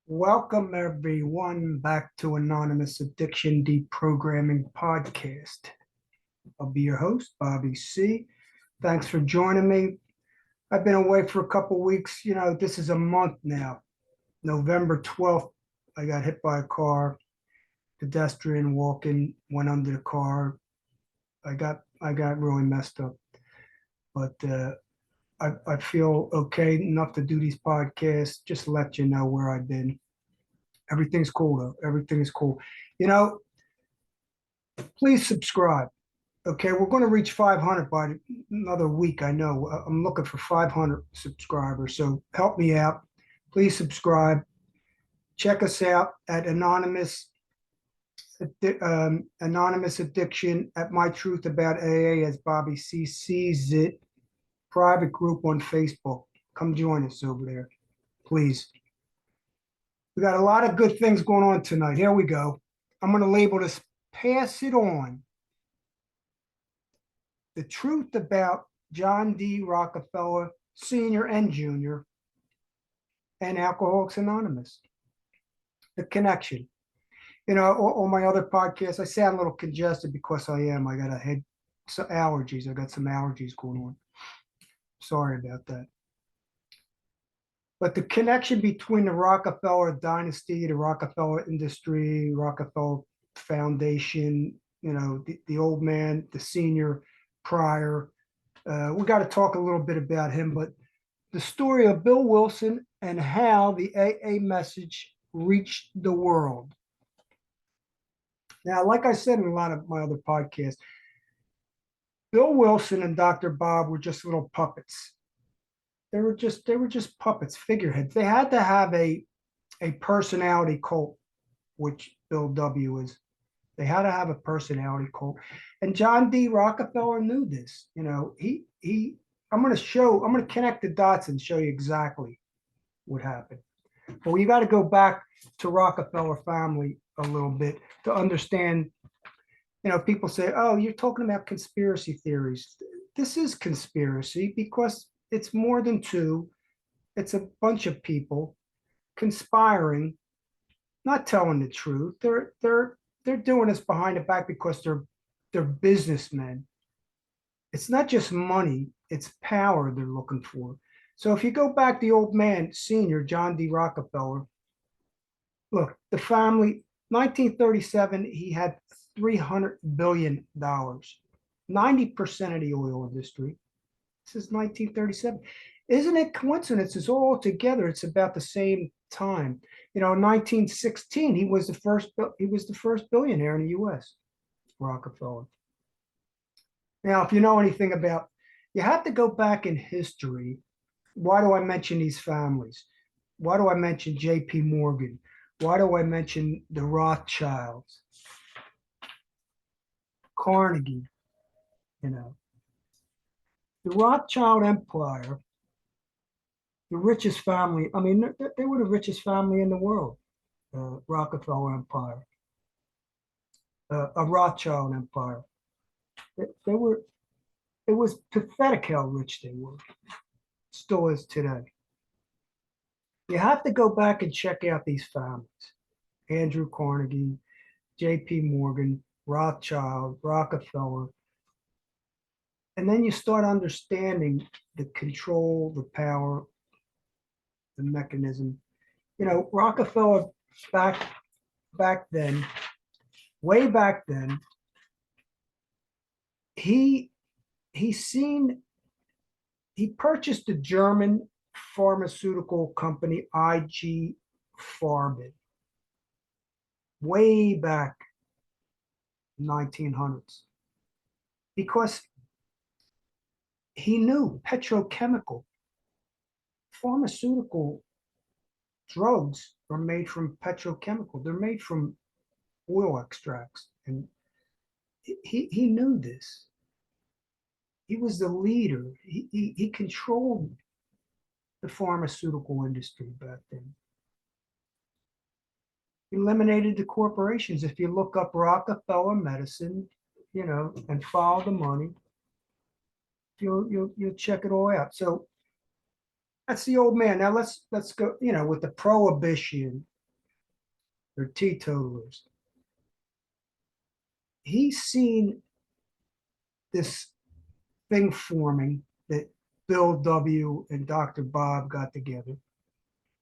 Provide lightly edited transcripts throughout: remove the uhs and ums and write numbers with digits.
Welcome, everyone, back to Anonymous Addiction Deprogramming Podcast. I'll be your host, Bobby C. Thanks for joining me. I've been away for a couple weeks. This is a month now. November 12th, I got hit by a car, pedestrian walking, went under the car. I got really messed up, but I feel okay enough to do these podcasts, just to let you know where I've been. Everything's cool though. Everything is cool. You know, please subscribe. Okay, we're going to reach 500 by another week. I know. I'm looking for 500 subscribers. So help me out. Please subscribe. Check us out at Anonymous Addiction at My Truth About AA, as Bobby C sees it. Private group on Facebook. Come join us over there, please. We got a lot of good things going on tonight. Here we go. I'm going to label this Pass It On. The truth about John D. Rockefeller, Sr. and Jr., and Alcoholics Anonymous. The connection. On my other podcasts, I sound a little congested because I am. I got some allergies. I got some allergies going on. Sorry about that. But the connection between the Rockefeller dynasty, the Rockefeller industry, Rockefeller Foundation, the old man, the senior prior. We got to talk a little bit about him, but the story of Bill Wilson and how the AA message reached the world. Now, like I said in a lot of my other podcasts, Bill Wilson and Dr. Bob were just little puppets. They were just puppets, figureheads. They had to have a personality cult, which Bill W is. They had to have a personality cult. And John D. Rockefeller knew this. I'm going to connect the dots and show you exactly what happened. But you got to go back to Rockefeller family a little bit to understand. People say, oh, you're talking about conspiracy theories. This is conspiracy because it's more than two. It's a bunch of people conspiring, not telling the truth. They're doing this behind the back because they're businessmen. It's not just money, it's power they're looking for. So if you go back, the old man, senior, John D. Rockefeller, look, the family, 1937, he had $300 billion, 90% of the oil industry. This is 1937. Isn't it coincidence? It's all together. It's about the same time. In 1916, he was the first billionaire in the U.S., Rockefeller. Now, if you know anything about, you have to go back in history. Why do I mention these families? Why do I mention J.P. Morgan? Why do I mention the Rothschilds? Carnegie, The Rothschild Empire, the richest family, they were the richest family in the world, Rockefeller Empire, a Rothschild Empire. It was pathetic how rich they were, still is today. You have to go back and check out these families. Andrew Carnegie, J.P. Morgan, Rothschild, Rockefeller. And then you start understanding the control, the power, the mechanism. Rockefeller back then, way back then, he purchased a German pharmaceutical company, IG Farben, way back 1900s, because he knew petrochemical pharmaceutical drugs are made from petrochemical. They're made from oil extracts, and he knew this. He was the leader. He controlled the pharmaceutical industry back then. Eliminated the corporations. If you look up Rockefeller Medicine, and follow the money, you'll check it all out. So that's the old man. Now let's go, with the prohibition, They're teetotalers. He's seen this thing forming that Bill W. and Dr. Bob got together.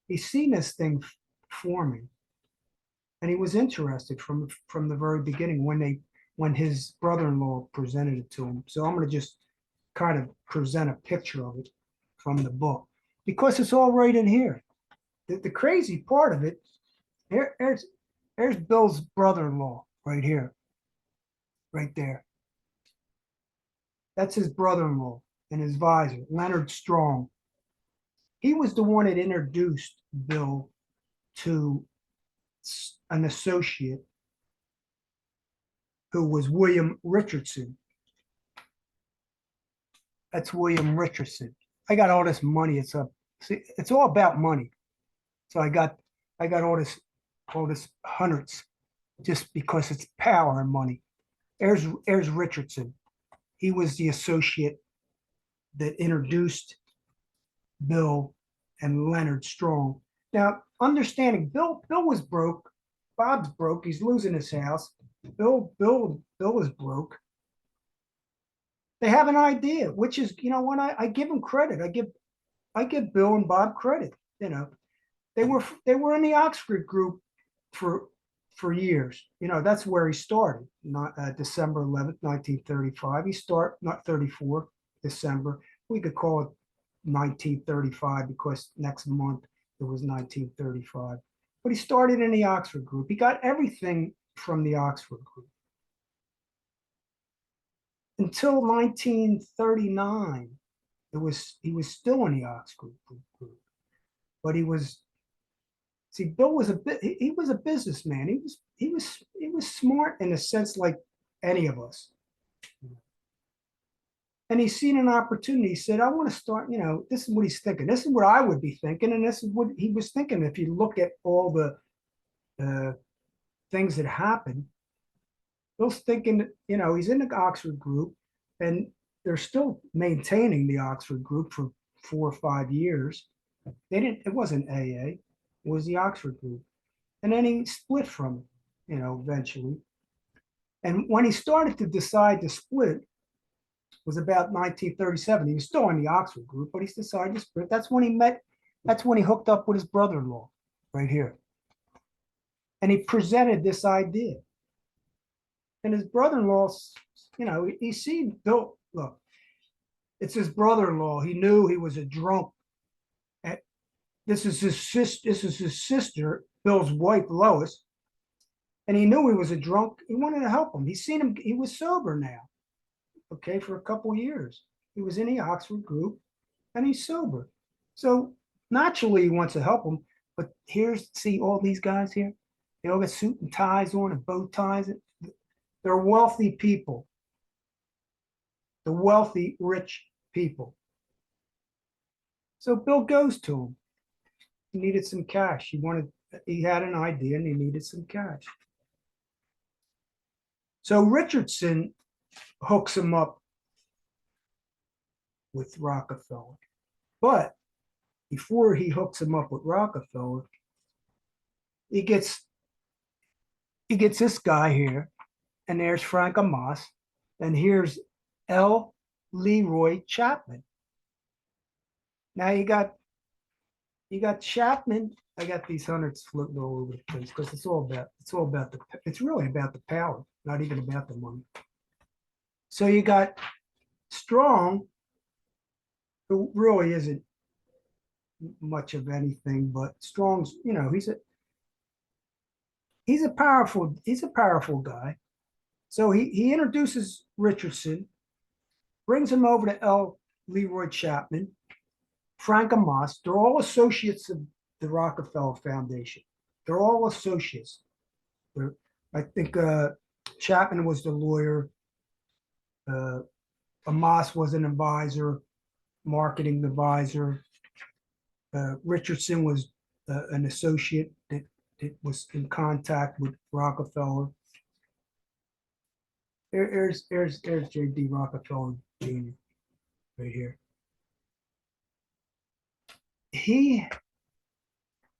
He's seen this thing forming, and he was interested from the very beginning when his brother-in-law presented it to him. So I'm going to just kind of present a picture of it from the book because it's all right in here. The crazy part of it, there's Bill's brother-in-law right here, right there. That's his brother-in-law and his advisor, Leonard Strong. He was the one that introduced Bill to an associate who was William Richardson. That's William Richardson. I got all this money. It's all about money. So I got all this hundreds just because it's power and money. There's Richardson. He was the associate that introduced Bill and Leonard Strong. Now, understanding Bill was broke. Bob's broke. He's losing his house. Bill is broke. They have an idea, which is, when I give them credit, I give Bill and Bob credit. They were in the Oxford group for years. That's where he started. Not December 11th, 1935. Not 34, December. We could call it 1935 because next month it was 1935. But he started in the Oxford group. He got everything from the Oxford group. Until 1939, he was still in the Oxford group. But Bill was he was a businessman. He was smart in a sense like any of us. And he's seen an opportunity. He said, I want to start, this is what he's thinking. This is what I would be thinking. And this is what he was thinking. If you look at all the things that happened, Bill's thinking, he's in the Oxford group and they're still maintaining the Oxford group for 4 or 5 years. It wasn't AA, it was the Oxford group. And then he split from it, eventually. And when he started to decide to split, was about 1937. He was still in the Oxford group, but he decided to split. That's when he hooked up with his brother-in-law right here. And he presented this idea. And his brother-in-law, he seen Bill, look, it's his brother-in-law. He knew he was a drunk. This is his sister, Bill's wife, Lois. And he knew he was a drunk. He wanted to help him. He's seen him, he was sober now. Okay, for a couple of years. He was in the Oxford group and he's sober. So naturally he wants to help him. But see all these guys here? They all got suit and ties on and bow ties. They're wealthy people. The wealthy, rich people. So Bill goes to him. He needed some cash. He had an idea and he needed some cash. So Richardson hooks him up with Rockefeller. But before he hooks him up with Rockefeller, he gets this guy here, and there's Frank Amos, and here's L. Leroy Chapman. Now you got Chapman. I got these hundreds floating all over the place because it's really about the power, not even about the money. So you got Strong, who really isn't much of anything, but Strong's, he's a powerful guy. So he introduces Richardson, brings him over to L. Leroy Chapman, Frank Amos. They're all associates of the Rockefeller Foundation. They're all associates. I think Chapman was the lawyer. Amos was an advisor, marketing advisor. Richardson was an associate that was in contact with Rockefeller. There's J.D. Rockefeller Jr. right here.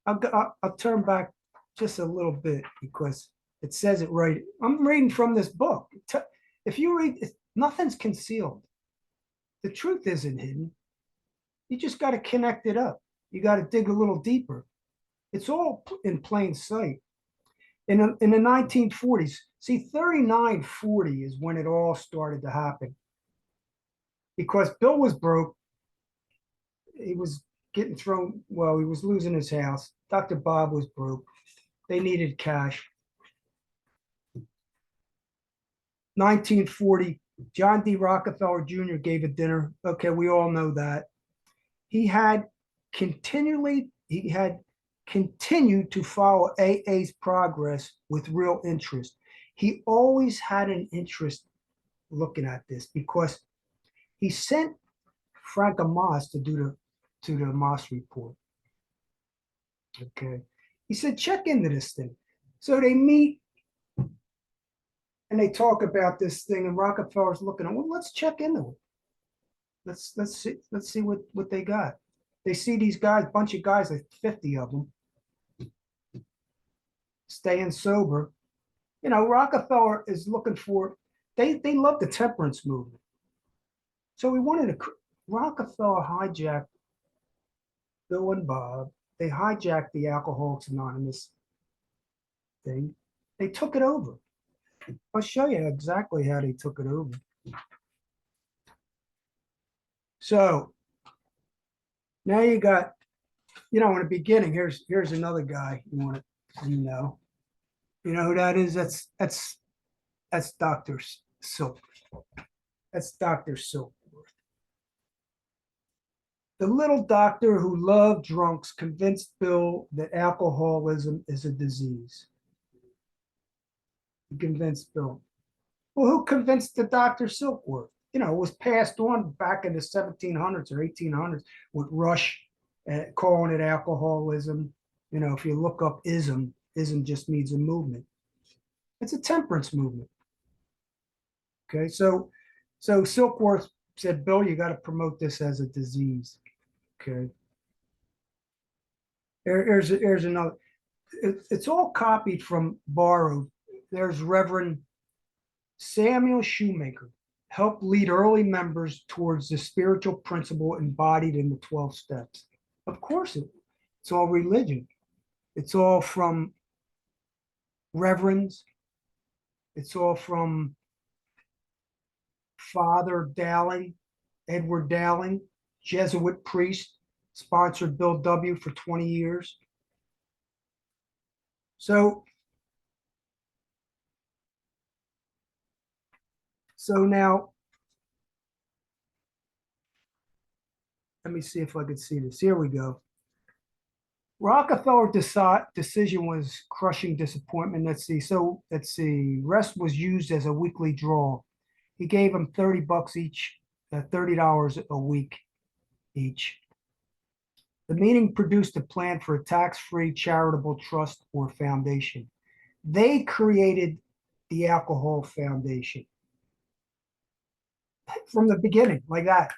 I'll turn back just a little bit because it says it right. I'm reading from this book. If you read, nothing's concealed. The truth isn't hidden. You just got to connect it up. You got to dig a little deeper. It's all in plain sight. In the 1940s, see, 3940 is when it all started to happen. Because Bill was broke. He was getting thrown, well, he was losing his house. Dr. Bob was broke. They needed cash. 1940, John D. Rockefeller Jr. gave a dinner. Okay, we all know that. He had continued to follow AA's progress with real interest. He always had an interest looking at this because he sent Frank Amos to do the Amos report. Okay. He said, check into this thing. So they meet and they talk about this thing, and Rockefeller's looking at, well, let's check into it. Let's see what they got. They see these guys, bunch of guys, like 50 of them, staying sober. You know, Rockefeller is looking for, they love the temperance movement. So we wanted to, Rockefeller hijacked Bill and Bob. They hijacked the Alcoholics Anonymous thing. They took it over. I'll show you exactly how they took it over. So now you got, you know, in the beginning, here's another guy you want to, you know who that is? That's Dr. Silk. That's Dr. Silkworth. The little doctor who loved drunks convinced Bill that alcoholism is a disease. He convinced Bill. Well, who convinced the Dr. Silkworth? You know, it was passed on back in the 1700s or 1800s with Rush calling it alcoholism. You know, if you look up ism just means a movement. It's a temperance movement. Okay, so Silkworth said, Bill, you got to promote this as a disease. Okay. Here's another. It's all copied from borrowed. There's Reverend Samuel Shoemaker, helped lead early members towards the spiritual principle embodied in the 12 steps. Of course, it's all religion. It's all from reverends. It's all from Father Dowling, Edward Dowling, Jesuit priest, sponsored Bill W. for 20 years. So now, let me see if I could see this. Here we go. Rockefeller decision was crushing disappointment. Let's see. Rest was used as a weekly draw. He gave them $30 each, $30 a week each. The meeting produced a plan for a tax-free charitable trust or foundation. They created the Alcohol Foundation from the beginning, like that.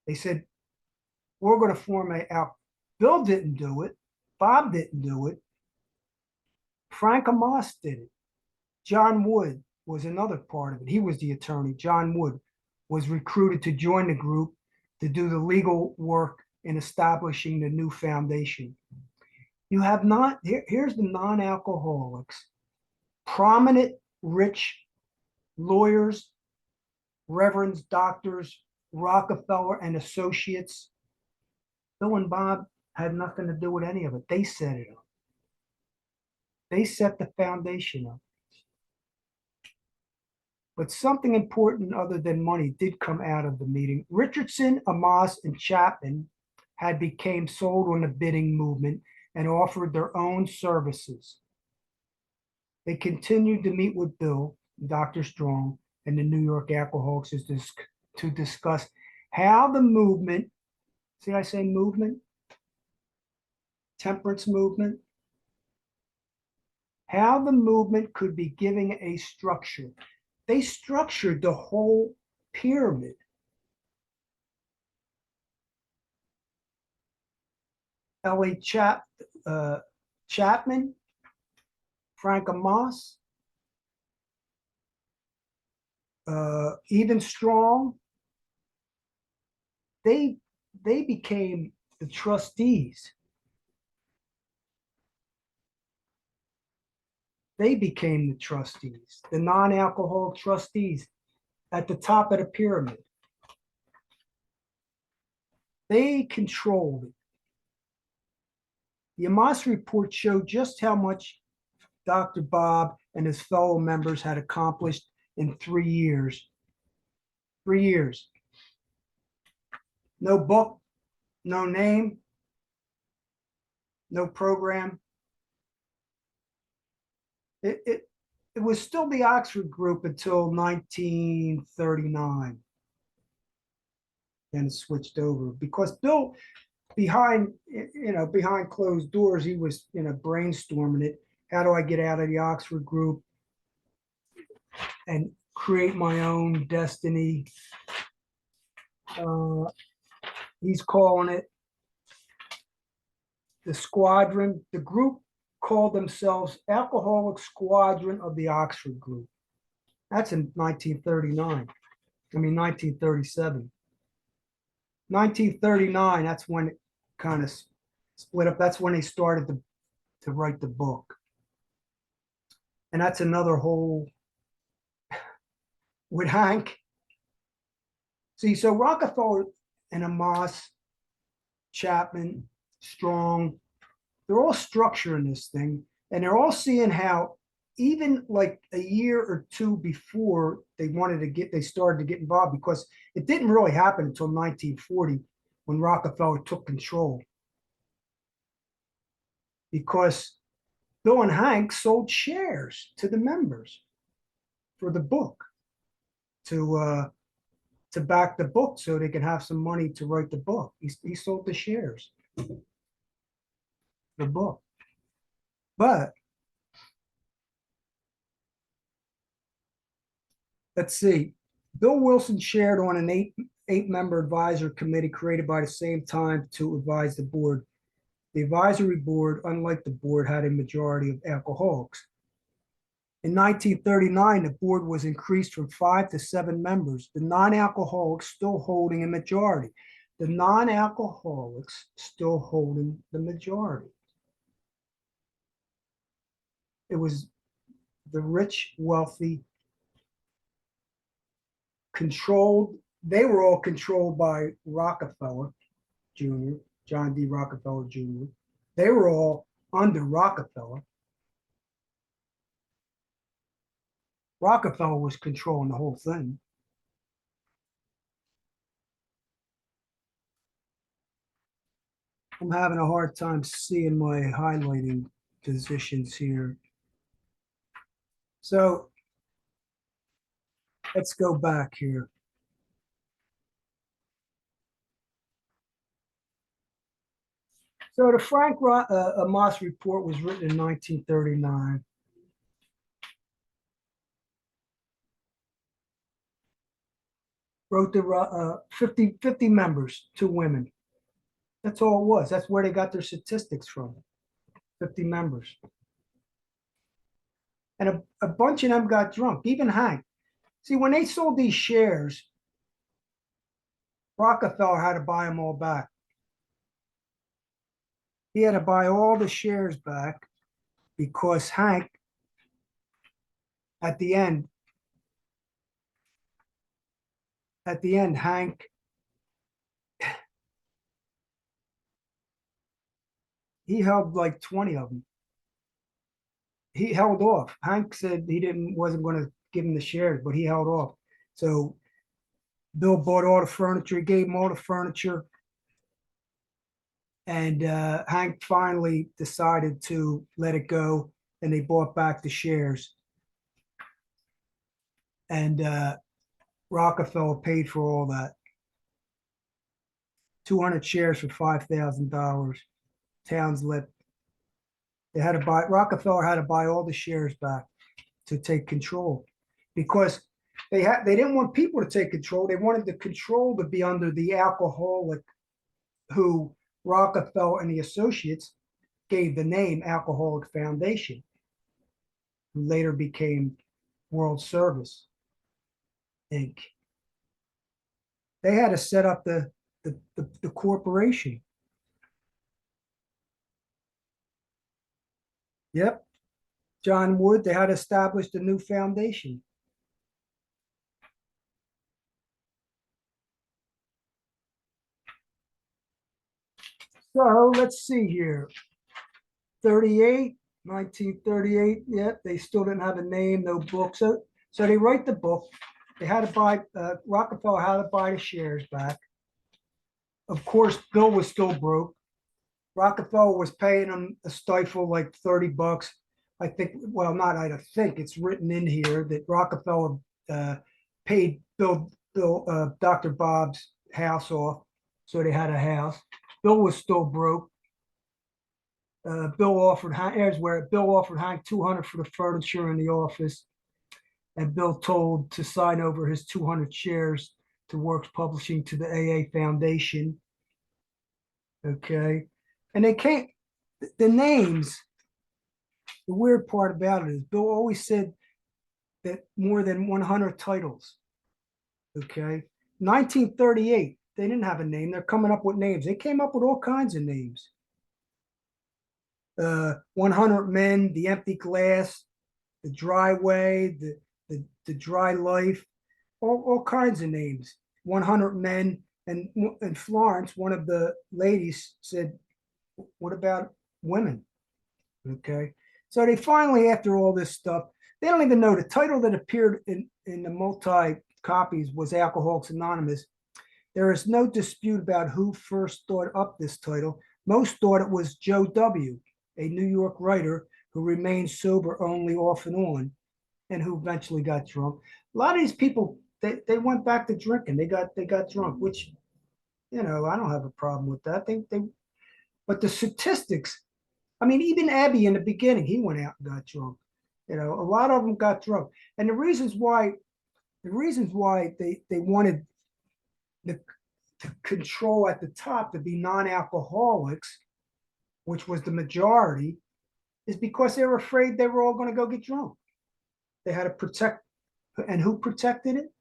They said, we're going to form Bill didn't do it. Bob didn't do it. Frank Amos did it. John Wood was another part of it. He was the attorney. John Wood was recruited to join the group to do the legal work in establishing the new foundation. You have not, here's the non-alcoholics, prominent, rich lawyers, reverends, doctors, Rockefeller and Associates. Bill and Bob had nothing to do with any of it. They set it up. They set the foundation up. But something important other than money did come out of the meeting. Richardson, Amos, and Chapman had become sold on the bidding movement and offered their own services. They continued to meet with Bill, Dr. Strong, and the New York Alcoholics to discuss how the movement, see I say movement, temperance movement, how the movement could be given a structure. They structured the whole pyramid. Chapman Frank Amos, even Strong, they became the trustees. They became the trustees, the non-alcoholic trustees at the top of the pyramid. They controlled it. The Amos report showed just how much Dr. Bob and his fellow members had accomplished in 3 years. 3 years. No book, no name, no program. It was still the Oxford Group until 1939. Then it switched over because Bill, behind closed doors, he was brainstorming it. How do I get out of the Oxford Group and create my own destiny? He's calling it the Squadron. The group called themselves Alcoholic Squadron of the Oxford Group. That's in 1937. 1939, that's when it kind of split up. That's when they started to write the book. And that's another whole with Hank. See, so Rockefeller and Amos, Chapman, Strong, they're all structuring this thing, and they're all seeing how even like a year or two before they started to get involved, because it didn't really happen until 1940 when Rockefeller took control. Because Bill and Hank sold shares to the members for the book to back the book so they could have some money to write the book. He sold the shares, the book. But let's see. Bill Wilson shared on an eight-member advisor committee created by the same time to advise the board. The advisory board, unlike the board, had a majority of alcoholics. In 1939, the board was increased from 5 to 7 members, the non-alcoholics still holding a majority. The non-alcoholics still holding the majority. It was the rich, wealthy, controlled. They were all controlled by Rockefeller Jr., John D. Rockefeller Jr. They were all under Rockefeller. Rockefeller was controlling the whole thing. I'm having a hard time seeing my highlighting positions here. So let's go back here. So the Frank Amos report was written in 1939. Wrote the 50 members, 2 women. That's all it was. That's where they got their statistics from. 50 members. And a bunch of them got drunk, even Hank. See, when they sold these shares, Rockefeller had to buy them all back. He had to buy all the shares back because Hank, at the end, Hank, he held like 20 of them. He held off. Hank said he wasn't going to give him the shares, but he held off. So Bill bought all the furniture. He gave him all the furniture. And Hank finally decided to let it go, and they bought back the shares. And Rockefeller paid for all that. 200 shares for $5,000. Towns let. Rockefeller had to buy all the shares back to take control, because they didn't want people to take control. They wanted the control to be under the alcoholic, who Rockefeller and the Associates gave the name Alcoholic Foundation. who later became World Service Inc. They had to set up the corporation. Yep. John Wood, they had established a new foundation. So let's see here. 1938. Yep, they still didn't have a name, no book. So they write the book. They had to buy, Rockefeller had to buy the shares back. Of course, Bill was still broke. Rockefeller was paying him a stifle like $30. I think, well, not I think, it's written in here that Rockefeller paid Dr. Bob's house off, so they had a house. Bill was still broke. Bill offered Hank $200 for the furniture in the office, and Bill told to sign over his 200 shares to Works Publishing to the AA Foundation. Okay, and they can't. The names. The weird part about it is Bill always said that more than 100 titles. Okay, 1938, they didn't have a name. They're coming up with names. They came up with all kinds of names. 100 Men, The Empty Glass, The Dry Way, the Dry Life, all kinds of names. 100 Men, and Florence, one of the ladies, said, "What about women?" Okay, so they finally, after all this stuff, they don't even know the title that appeared in the multi copies was Alcoholics Anonymous. There is no dispute about who first thought up this title. Most thought it was Joe W., a New York writer who remained sober only off and on, and who eventually got drunk. A lot of these people, they went back to drinking. They got drunk, which, I don't have a problem with that. But the statistics, I mean, even Abbey in the beginning, he went out and got drunk. A lot of them got drunk, and the reasons why they wanted the control at the top to be non-alcoholics, which was the majority, is because they were afraid they were all going to go get drunk. They had to protect, and who protected it?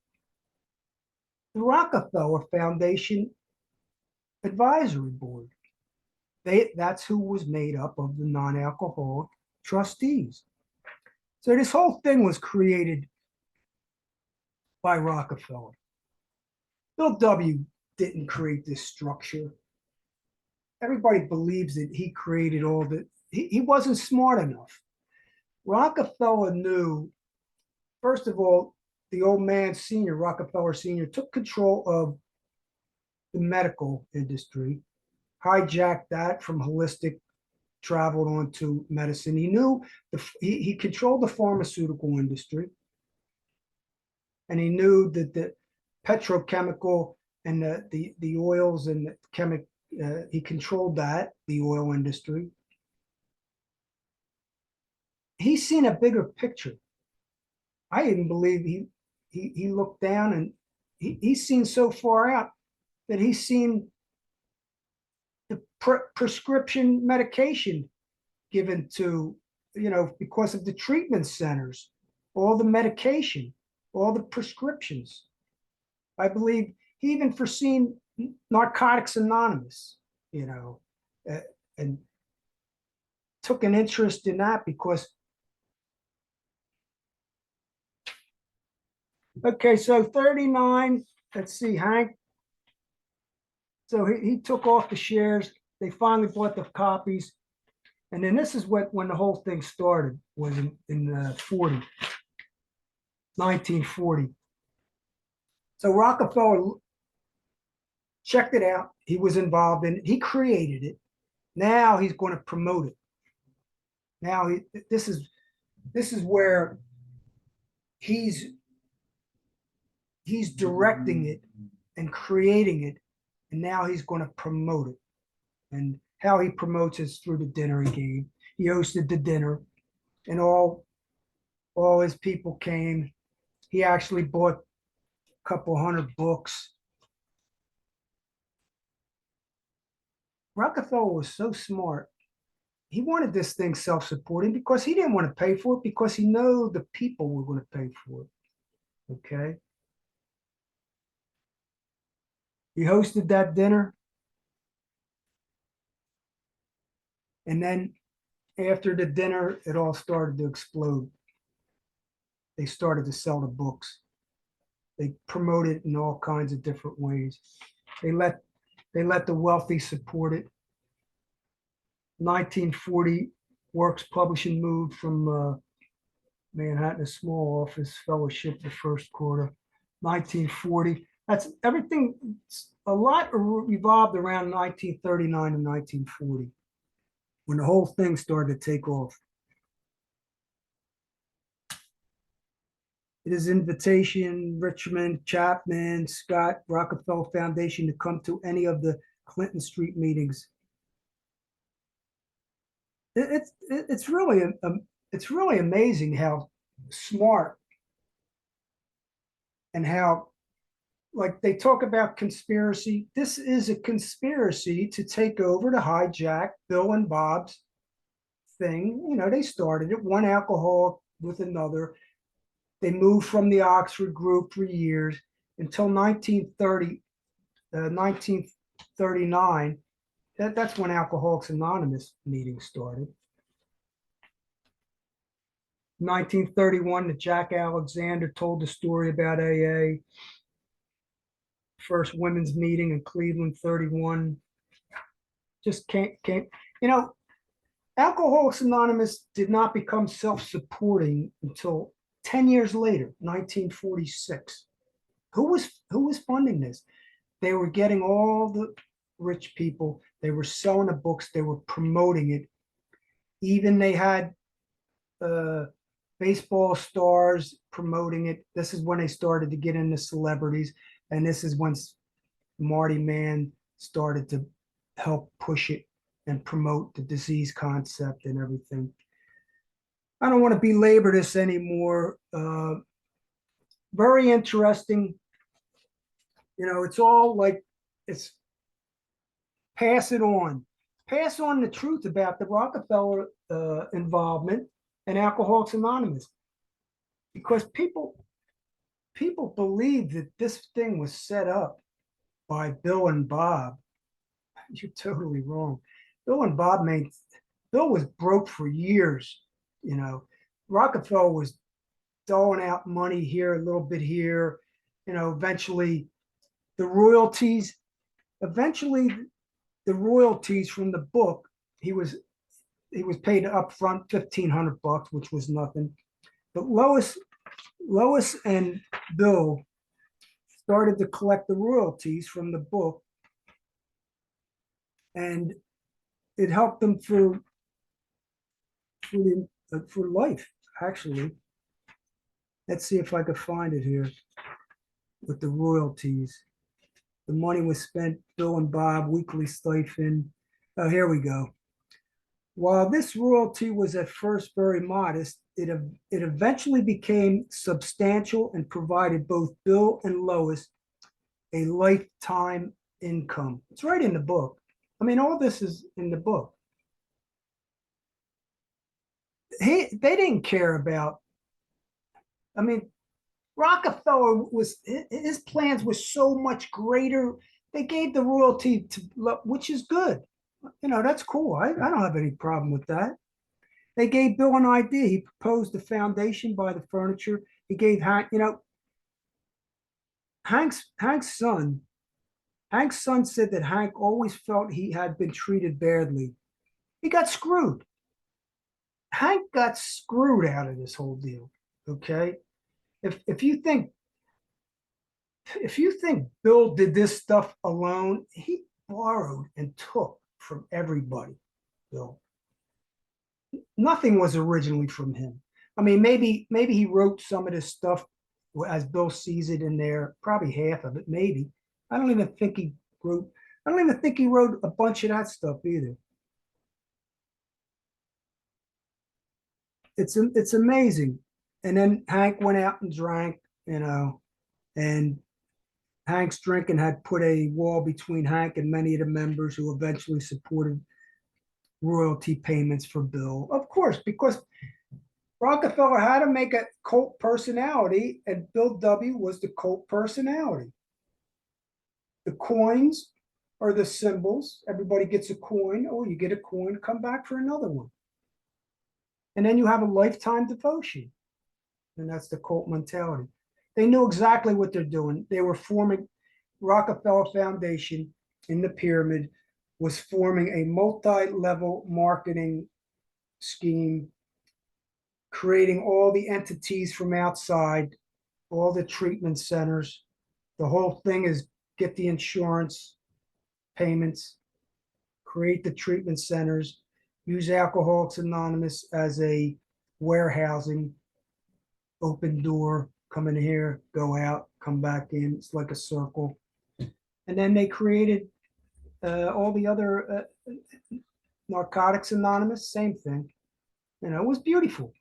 The Rockefeller Foundation Advisory Board. That's who was made up of the non-alcoholic trustees. So this whole thing was created by Rockefeller. Bill W. didn't create this structure. Everybody believes that he created all that. He wasn't smart enough. Rockefeller knew, first of all, the old man senior, Rockefeller Sr., took control of the medical industry, hijacked that from holistic, traveled on to medicine. He knew he controlled the pharmaceutical industry, and he knew that the petrochemical and the oils and the he controlled that, the oil industry. He's seen a bigger picture. I even believe he looked down, and he's seen so far out that he's seen the prescription medication given to, because of the treatment centers, all the medication, all the prescriptions. I believe he even foreseen Narcotics Anonymous, and took an interest in that because, okay, so 39, let's see, Hank. So he took off the shares. They finally bought the copies. And then this is when the whole thing started, was in 1940. So Rockefeller checked it out. He was involved in it. He created it. Now he's going to promote it. Now this is where he's directing it and creating it, and now he's going to promote it. And how he promotes is through the dinner he gave. He hosted the dinner, and all his people came. He actually bought a couple hundred books. Rockefeller was so smart. he wanted this thing self-supporting because he didn't want to pay for it, because he knew the people were going to pay for it. Okay. He hosted that dinner. And then after the dinner, it all started to explode. They started to sell the books. They promoted it in all kinds of different ways. They let the wealthy support it. 1940, Works Publishing moved from Manhattan, a small office fellowship, the first quarter. 1940. That's everything. A lot revolved around 1939 and 1940, when the whole thing started to take off. It is invitation, Richmond, Chapman, Scott, Rockefeller Foundation to come to any of the Clinton Street meetings. It's really amazing how smart and how, like, they talk about conspiracy. This is a conspiracy to take over, to hijack Bill and Bob's thing. You know, they started it, one alcoholic with another. They moved from the Oxford group for years until 1939. That's when Alcoholics Anonymous meetings started. 1931, the Jack Alexander told the story about AA. First women's meeting in Cleveland, 31. Just can't, you know, Alcoholics Anonymous did not become self-supporting until 10 years later, 1946. Who was funding this? They were getting all the rich people. They were selling the books. They were promoting it. Even they had baseball stars promoting it. This is when they started to get into celebrities. And this is when Marty Mann started to help push it and promote the disease concept and everything. I don't want to belabor this anymore. Very interesting. You know, it's all like, it's pass it on. Pass on the truth about the Rockefeller involvement and Alcoholics Anonymous. Because people believe that this thing was set up by Bill and Bob. You're totally wrong. Bill was broke for years. You know, Rockefeller was doling out money here, a little bit here. You know, eventually the royalties from the book, he was paid upfront $1,500, which was nothing. But Lois and Bill started to collect the royalties from the book, and it helped them for life, actually. Let's see if I could find it here with the royalties. The money was spent, Bill and Bob, weekly stipend. Oh, here we go. While this royalty was at first very modest, it eventually became substantial and provided both Bill and Lois a lifetime income. It's right in the book. I mean, all this is in the book. They didn't care about, I mean, Rockefeller his plans were so much greater. They gave the royalty to, which is good. You know, that's cool. I don't have any problem with that. They gave Bill an idea. He proposed the foundation by the furniture. He gave Hank, you know, Hank's son said that Hank always felt he had been treated badly. He got screwed. Hank got screwed out of this whole deal. Okay. If you think Bill did this stuff alone, he borrowed and took from everybody. Bill, nothing was originally from him. I mean, maybe he wrote some of this stuff as Bill sees it in there, probably half of it, maybe. I don't even think he wrote a bunch of that stuff either. It's amazing. And then Hank went out and drank, you know, and Hank's drinking had put a wall between Hank and many of the members who eventually supported royalty payments for Bill. Of course, because Rockefeller had to make a cult personality, and Bill W. was the cult personality. The coins are the symbols. Everybody gets a coin. Oh, you get a coin, come back for another one. And then you have a lifetime devotion. And that's the cult mentality. They knew exactly what they're doing. They were forming Rockefeller Foundation in the pyramid was forming a multi-level marketing scheme, creating all the entities from outside, all the treatment centers. The whole thing is get the insurance payments, create the treatment centers, use Alcoholics Anonymous as a warehousing, open door, come in here, go out, come back in. It's like a circle. And then they created all the other Narcotics Anonymous, same thing. You know, it was beautiful.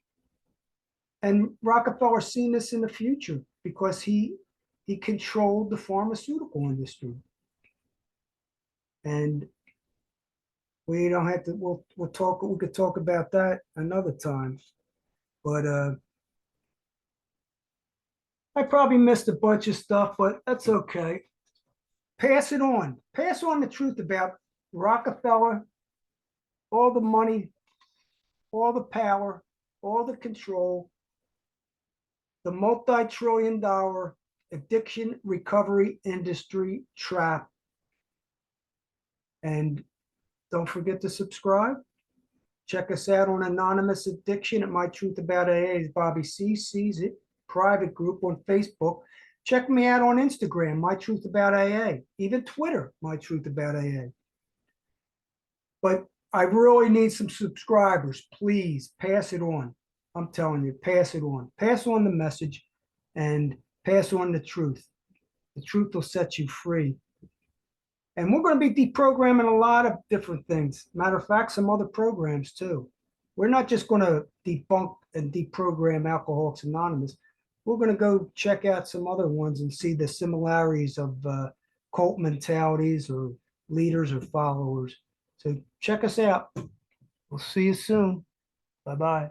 And Rockefeller seen this in the future because he controlled the pharmaceutical industry. And we don't have to, we could talk about that another time. But I probably missed a bunch of stuff, but that's okay. Pass it on. Pass on the truth about Rockefeller, all the money, all the power, all the control, the multi-trillion-dollar addiction recovery industry trap. And don't forget to subscribe. Check us out on Anonymous Addiction at My Truth About AA. Bobby C sees it. Private group on Facebook. Check me out on Instagram, My Truth About AA. Even Twitter, My Truth About AA. But I really need some subscribers. Please pass it on. I'm telling you, pass it on. Pass on the message and pass on the truth. The truth will set you free. And we're going to be deprogramming a lot of different things. Matter of fact, some other programs too. We're not just going to debunk and deprogram Alcoholics Anonymous. We're going to go check out some other ones and see the similarities of cult mentalities or leaders or followers. So check us out. We'll see you soon. Bye-bye.